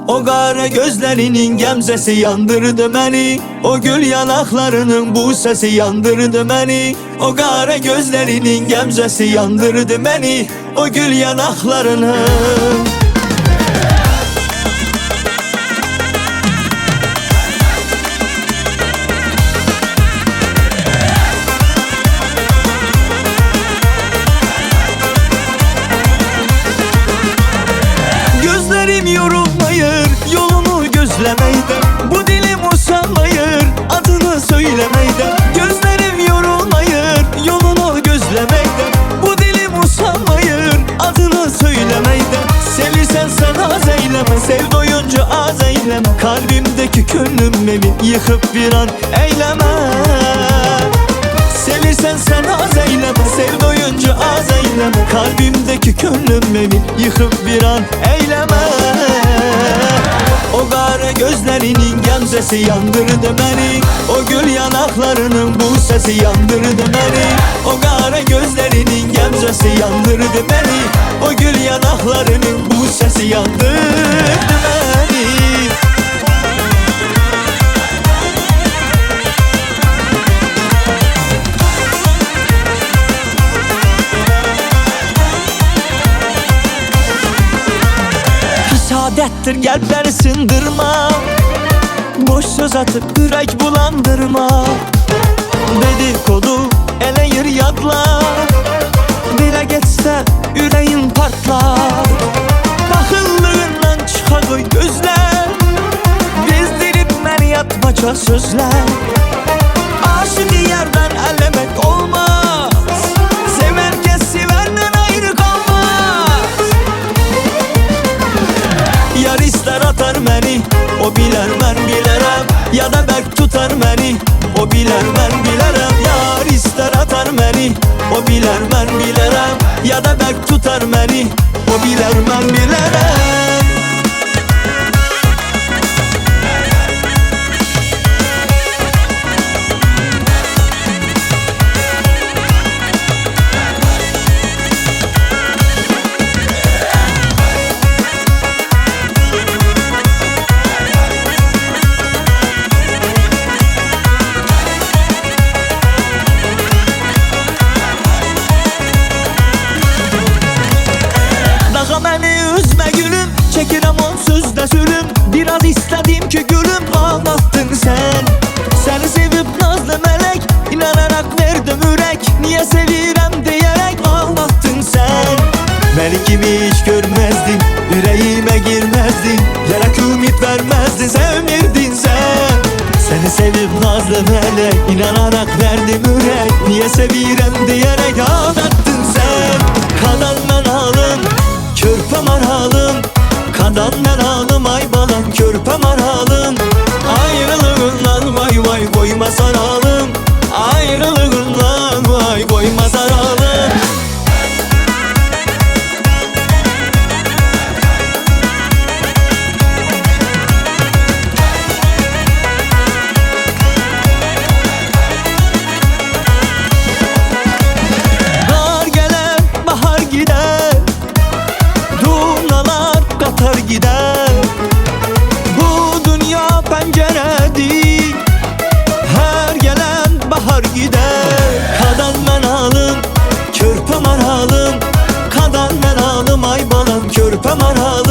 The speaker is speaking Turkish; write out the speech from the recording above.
O qara gözlərinin gəmzəsi yandırdı məni, o gül yanaqlarının bu səsi yandırdı məni. O qara gözlərinin gəmzəsi yandırdı məni, o gül yanaqlarının. Gözlerim yorulmayır yolunu gözlemeyden, bu dilim usanmayır adını söylemeyden. Gözlerim yorulmayır yolunu gözlemeyden, bu dilim usanmayır adını söylemeyden. Sevirsen sen az eyleme, sev doyunca az eyleme, kalbimdeki könlüm evi yıkıp bir an eyleme. Sevirsen sen az eyleme, sev doyunca az eyleme, kalbimdeki könlüm evi yıkıp bir an eyleme. O qara gözlərinin gəmzəsi yandırdı məni, o gül yanaqlarının bu səsi yandırdı məni. O qara gözlərinin gəmzəsi yandırdı məni, o gül yanaqlarının bu səsi yandırdı məni. Adettir kalpleri sındırma, boş söz atıp yürek bulandırma. Dedikodu eleyir yadlar, dile geçse yüreğin partlar. Bakıllığından çıka koy gözler, bezdirip beni yatmaca sözler. Aşık yerden elemek olmaz, severken sevenden ayrı kalmaz. Yar ister atar məni, o bilər mən bilərəm, ya da bərk tutar məni, o bilər mən bilərəm. Yar ister atar məni, o bilər mən bilərəm, ya da bərk tutar məni, o bilər mən bilərəm. Beni üzme gülüm, çekirəm onsuz da sürüm. Biraz istedim ki gülüm, ağlattın sen. Seni sevip nazlı melek, inanarak verdim ürek. Niye sevirəm diyerek ağlattın sen. Beni kimi hiç görmezdin, yüreğime girmezdin, yere ümit vermezdin, sevmirdin sen. Seni sevip nazlı melek, inanarak verdim ürek. Niye sevirəm diyerek ağlattın sen. Kadan ben alım, körpem aralım, kadan ben alım, ay balam körpem aralım. Ayrılığından vay vay koyma saralım, ayrılığından vay koyma saralım. Bahar gelir, bahar gider, gider. Bu dünya penceredir, her gelen bahar gider. Kadan ben alım, körpem aralım, kadan ben alım, ay balam körpem aralım.